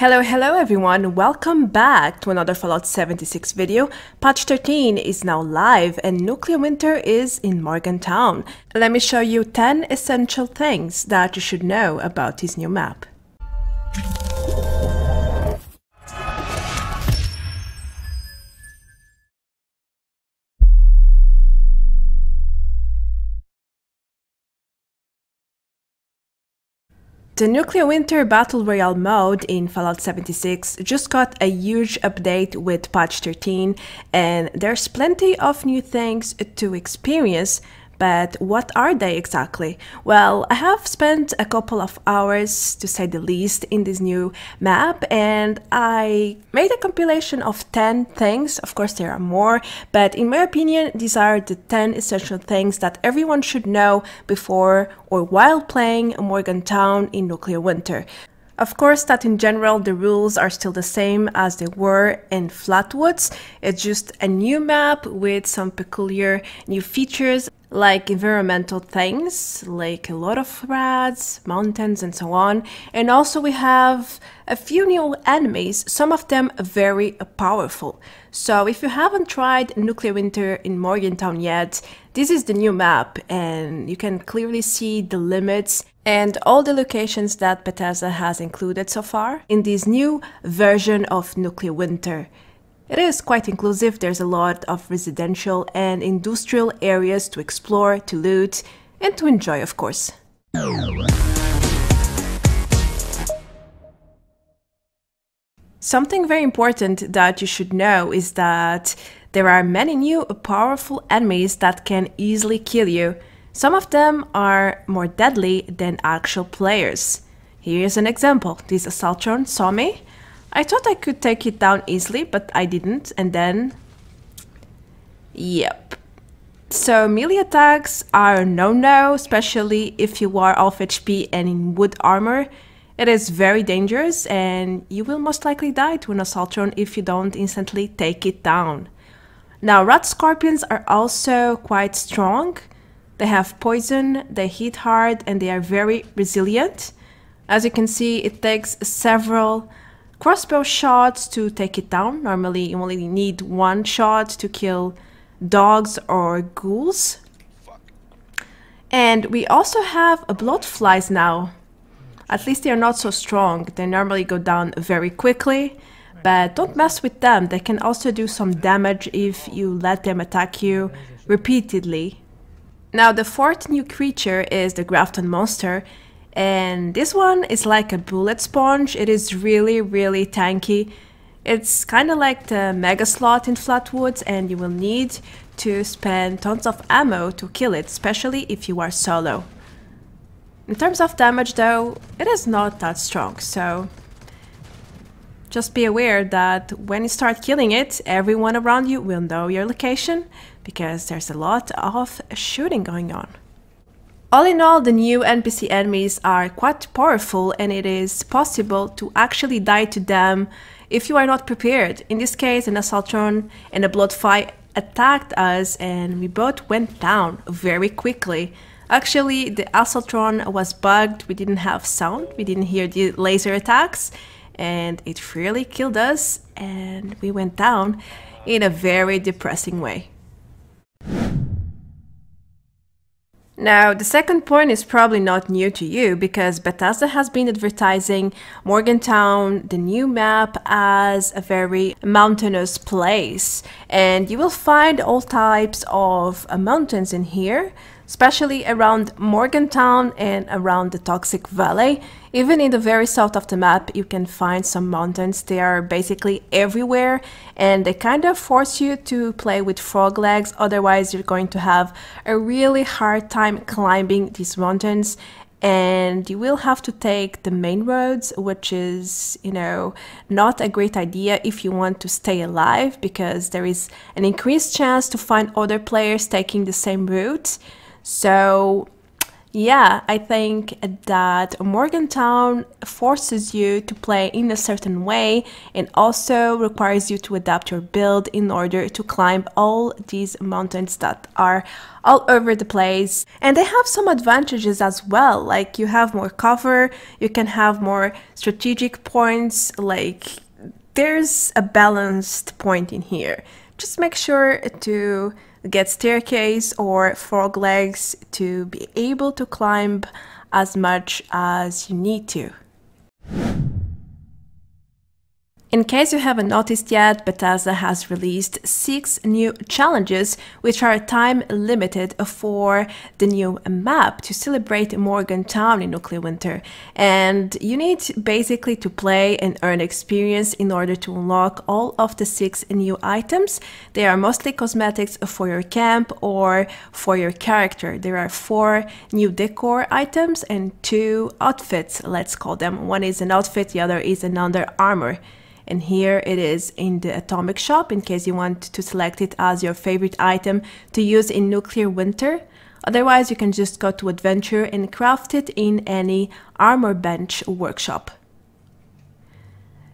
Hello everyone, welcome back to another Fallout 76 video. Patch 13 is now live and Nuclear Winter is in Morgantown. Let me show you 10 essential things that you should know about this new map. The Nuclear Winter Battle Royale mode in Fallout 76 just got a huge update with patch 13 and there's plenty of new things to experience, but what are they exactly? Well, I have spent a couple of hours, to say the least, in this new map and I made a compilation of 10 things. Of course there are more, but in my opinion these are the 10 essential things that everyone should know before or while playing Morgantown in Nuclear Winter. Of course that in general the rules are still the same as they were in Flatwoods. It's just a new map with some peculiar new features like environmental things, like a lot of rads, mountains and so on. And also we have a few new enemies, some of them very powerful. So if you haven't tried Nuclear Winter in Morgantown yet, this is the new map and you can clearly see the limits and all the locations that Bethesda has included so far in this new version of Nuclear Winter. It is quite inclusive. There's a lot of residential and industrial areas to explore, to loot, and to enjoy, of course. Something very important that you should know is that there are many new powerful enemies that can easily kill you. Some of them are more deadly than actual players. Here's an example. This Assaultron saw me. I thought I could take it down easily, but I didn't, and then... Yep. So melee attacks are a no-no, especially if you are off HP and in wood armor. It is very dangerous, and you will most likely die to an Assaultron if you don't instantly take it down. Now, Radscorpions are also quite strong. They have poison, they hit hard, and they are very resilient. As you can see, it takes several crossbow shots to take it down. Normally you only need one shot to kill dogs or ghouls. And we also have bloatflies now. At least they are not so strong. They normally go down very quickly, but don't mess with them. They can also do some damage if you let them attack you repeatedly. Now the fourth new creature is the Grafton Monster. And this one is like a bullet sponge. It is really tanky. It's kind of like the mega slot in Flatwoods and you will need to spend tons of ammo to kill it, especially if you are solo. In terms of damage though, it is not that strong, so just be aware that when you start killing it, everyone around you will know your location because there's a lot of shooting going on. All in all, the new NPC enemies are quite powerful and it is possible to actually die to them if you are not prepared. In this case, an Assaultron and a Bloatfly attacked us and we both went down very quickly. Actually, the Assaultron was bugged, we didn't have sound, we didn't hear the laser attacks and it really killed us and we went down in a very depressing way. Now, the second point is probably not new to you because Bethesda has been advertising Morgantown, the new map, as a very mountainous place. And you will find all types of mountains in here, especially around Morgantown and around the Toxic Valley. Even in the very south of the map, you can find some mountains. They are basically everywhere and they kind of force you to play with frog legs. Otherwise, you're going to have a really hard time climbing these mountains and you will have to take the main roads, which is, you know, not a great idea if you want to stay alive because there is an increased chance to find other players taking the same route. So Yeah, I think that Morgantown forces you to play in a certain way and also requires you to adapt your build in order to climb all these mountains that are all over the place. And they have some advantages as well, like you have more cover, you can have more strategic points, like there's a balanced point in here. Just make sure to get staircase or frog legs to be able to climb as much as you need to. In case you haven't noticed yet, Bethesda has released 6 new challenges which are time limited for the new map to celebrate Morgantown in Nuclear Winter. And you need basically to play and earn experience in order to unlock all of the 6 new items. They are mostly cosmetics for your camp or for your character. There are 4 new decor items and 2 outfits, let's call them. One is an outfit, the other is another armor. And here it is in the atomic shop in case you want to select it as your favorite item to use in Nuclear Winter. Otherwise, you can just go to adventure and craft it in any armor bench workshop.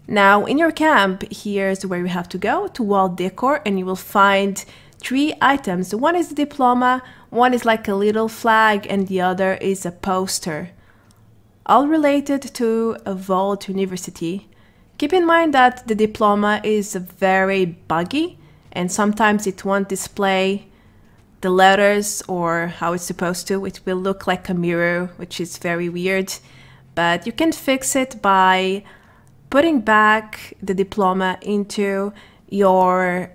Now in your camp, here's where you have to go, to wall decor, and you will find 3 items. One is the diploma, one is like a little flag, and the other is a poster. All related to a vault university. Keep in mind that the diploma is very buggy and sometimes it won't display the letters or how it's supposed to. It will look like a mirror, which is very weird, but you can fix it by putting back the diploma into your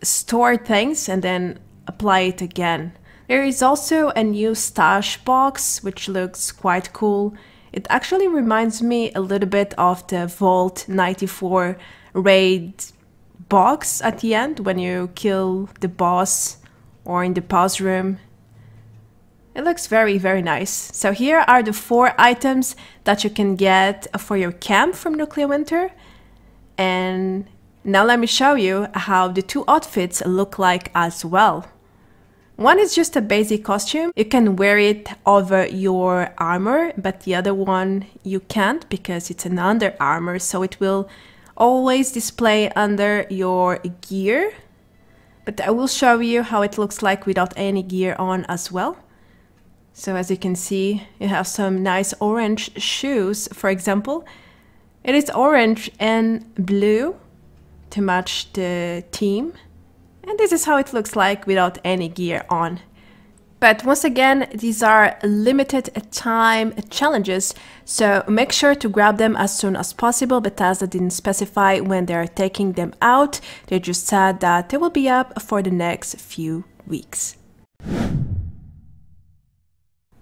stored things and then apply it again. There is also a new stash box, which looks quite cool. It actually reminds me a little bit of the Vault 94 raid box at the end when you kill the boss or in the pause room. It looks very, very nice. So here are the 4 items that you can get for your camp from Nuclear Winter. And now let me show you how the 2 outfits look like as well. One is just a basic costume. You can wear it over your armor, but the other one you can't because it's an under armor, so it will always display under your gear. But I will show you how it looks like without any gear on as well. So as you can see, you have some nice orange shoes, for example. It is orange and blue to match the theme. And this is how it looks like without any gear on. But once again, these are limited time challenges, so make sure to grab them as soon as possible. Bethesda didn't specify when they are taking them out. They just said that they will be up for the next few weeks.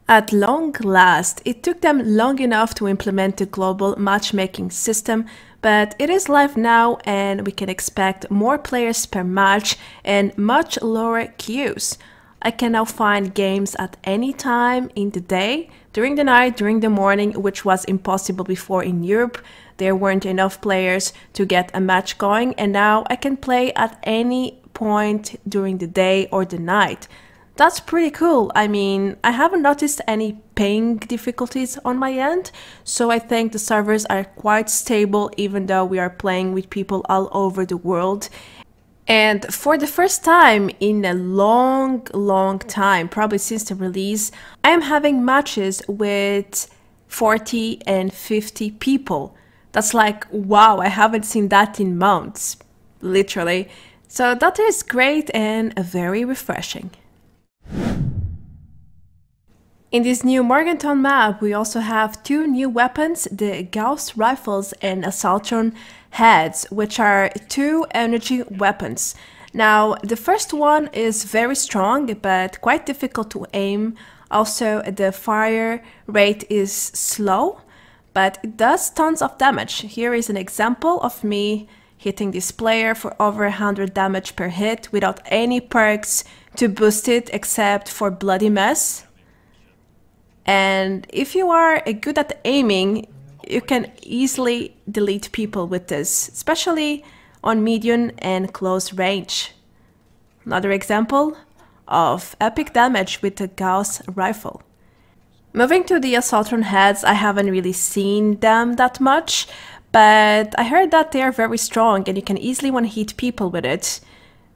At long last, it took them long enough to implement the global matchmaking system, but it is live now and we can expect more players per match and much lower queues. I can now find games at any time in the day, during the night, during the morning, which was impossible before in Europe. There weren't enough players to get a match going, and now I can play at any point during the day or the night. That's pretty cool. I mean, I haven't noticed any ping difficulties on my end, so I think the servers are quite stable even though we are playing with people all over the world. And for the first time in a long time, probably since the release, I am having matches with 40 and 50 people. That's like, wow, I haven't seen that in months, literally. So that is great and very refreshing. In this new Morgantown map, we also have 2 new weapons, the Gauss Rifles and Assaultron Heads, which are 2 energy weapons. Now, the first one is very strong, but quite difficult to aim. Also, the fire rate is slow, but it does tons of damage. Here is an example of me hitting this player for over 100 damage per hit without any perks to boost it except for Bloody Mess. And if you are good at aiming, you can easily delete people with this, especially on medium and close range. Another example of epic damage with the Gauss Rifle. Moving to the Assaultron heads, I haven't really seen them that much, but I heard that they are very strong and you can easily one-hit people with it.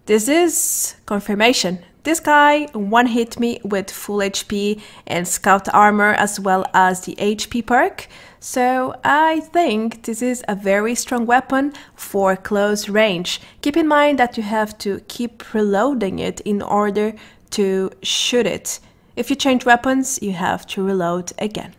This is confirmation. This guy one-hit me with full HP and scout armor as well as the HP perk, so I think this is a very strong weapon for close range. Keep in mind that you have to keep reloading it in order to shoot it. If you change weapons, you have to reload again.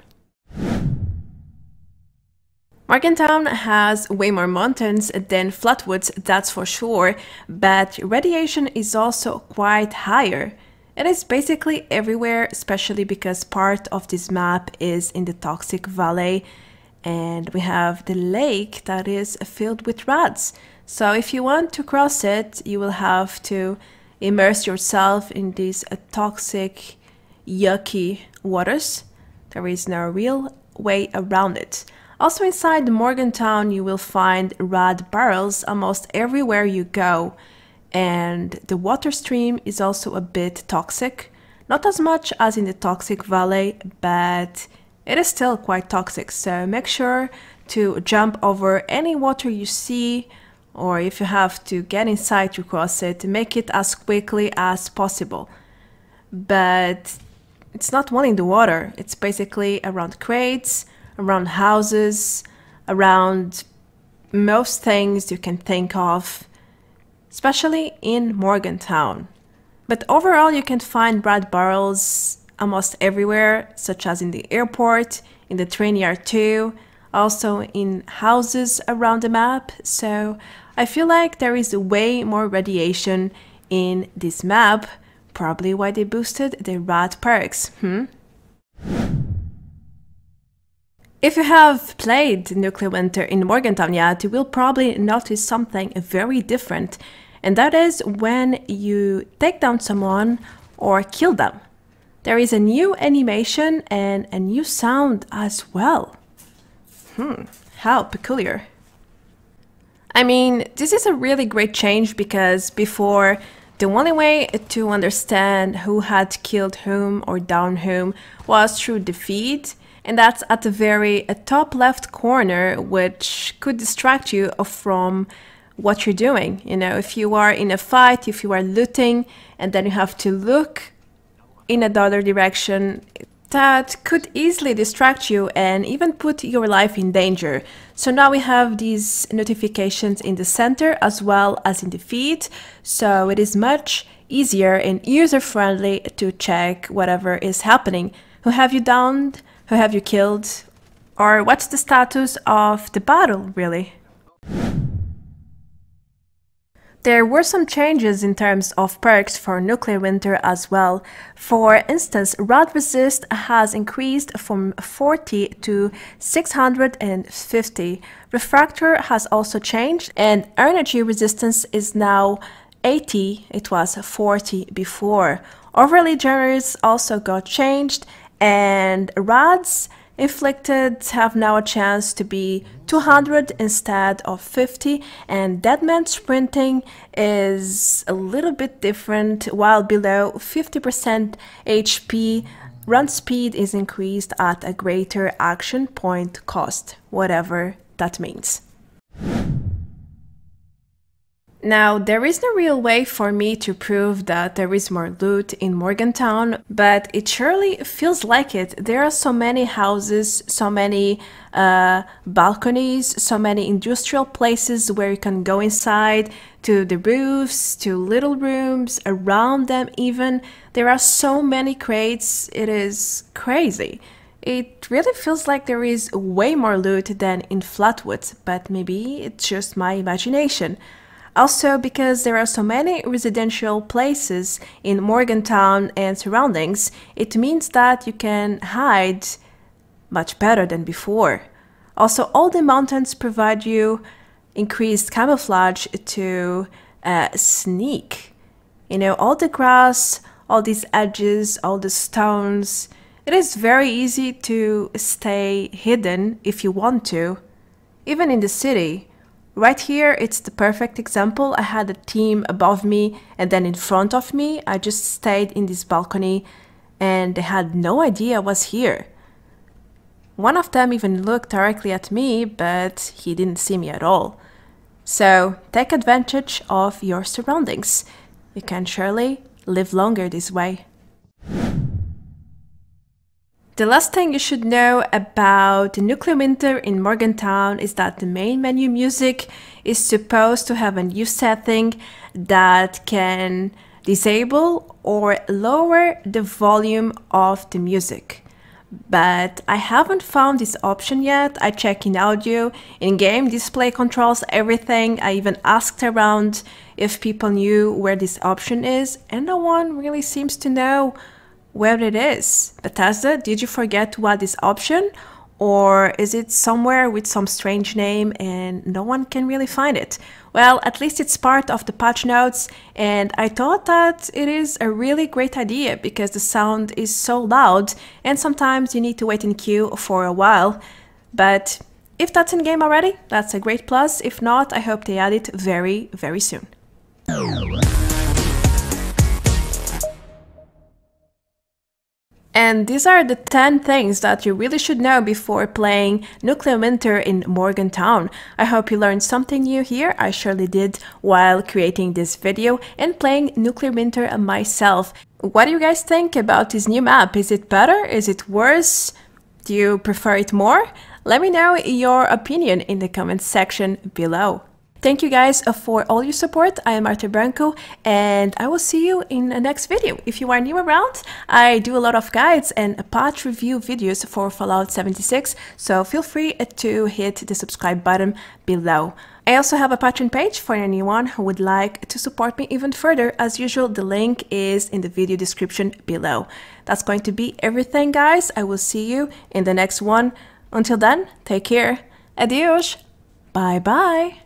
Morgantown has way more mountains than Flatwoods, that's for sure, but radiation is also quite higher. It is basically everywhere, especially because part of this map is in the Toxic Valley, and we have the lake that is filled with rads. So if you want to cross it, you will have to immerse yourself in these toxic, yucky waters. There is no real way around it. Also inside Morgantown you will find rad barrels almost everywhere you go, and the water stream is also a bit toxic. Not as much as in the Toxic Valley, but it is still quite toxic, so make sure to jump over any water you see, or if you have to get inside to cross it, make it as quickly as possible. But it's not one in the water, it's basically around crates, around houses, around most things you can think of, especially in Morgantown. But overall you can find rad barrels almost everywhere, such as in the airport, in the train yard too, also in houses around the map, so I feel like there is way more radiation in this map, probably why they boosted the rad perks, If you have played Nuclear Winter in Morgantown yet, you will probably notice something very different, and that is when you take down someone or kill them. There is a new animation and a new sound as well. How peculiar. I mean, this is a really great change because before, the only way to understand who had killed whom or downed whom was through the feed, and that's at the very top left corner, which could distract you from what you're doing. You know, if you are in a fight, if you are looting, and then you have to look in another direction, that could easily distract you and even put your life in danger. So now we have these notifications in the center as well as in the feed, so it is much easier and user-friendly to check whatever is happening. Who have you downed? Who have you killed? Or what's the status of the battle, really? There were some changes in terms of perks for Nuclear Winter as well. For instance, Rad Resist has increased from 40 to 650. Refractor has also changed, and energy resistance is now 80, it was 40 before. Overly generous also got changed, and Rads inflicted have now a chance to be 200 instead of 50, and Deadman sprinting is a little bit different. While below 50% HP, run speed is increased at a greater action point cost, whatever that means. Now, there is no real way for me to prove that there is more loot in Morgantown, but it surely feels like it. There are so many houses, so many balconies, so many industrial places where you can go inside, to the roofs, to little rooms, around them even. There are so many crates, it is crazy. It really feels like there is way more loot than in Flatwoods, but maybe it's just my imagination. Also, because there are so many residential places in Morgantown and surroundings, it means that you can hide much better than before. Also, all the mountains provide you increased camouflage to sneak. You know, all the grass, all these edges, all the stones. It is very easy to stay hidden if you want to, even in the city. Right here, it's the perfect example. I had a team above me and then in front of me. I just stayed in this balcony and they had no idea I was here. One of them even looked directly at me, but he didn't see me at all. So take advantage of your surroundings. You can surely live longer this way. The last thing you should know about the Nuclear Winter in Morgantown is that the main menu music is supposed to have a new setting that can disable or lower the volume of the music. But I haven't found this option yet. I checked in audio, in-game display controls, everything. I even asked around if people knew where this option is, and no one really seems to know where it is. Bethesda, did you forget to add this option? Or is it somewhere with some strange name and no one can really find it? Well, at least it's part of the patch notes, and I thought that it is a really great idea because the sound is so loud and sometimes you need to wait in queue for a while. But if that's in game already, that's a great plus. If not, I hope they add it very, very soon. And these are the 10 things that you really should know before playing Nuclear Winter in Morgantown. I hope you learned something new here. I surely did while creating this video and playing Nuclear Winter myself. What do you guys think about this new map? Is it better? Is it worse? Do you prefer it more? Let me know your opinion in the comments section below. Thank you guys for all your support. I am Arthur Branco, and I will see you in the next video. If you are new around, I do a lot of guides and patch review videos for Fallout 76, so feel free to hit the subscribe button below. I also have a Patreon page for anyone who would like to support me even further. As usual, the link is in the video description below. That's going to be everything, guys. I will see you in the next one. Until then, take care. Adios. Bye bye.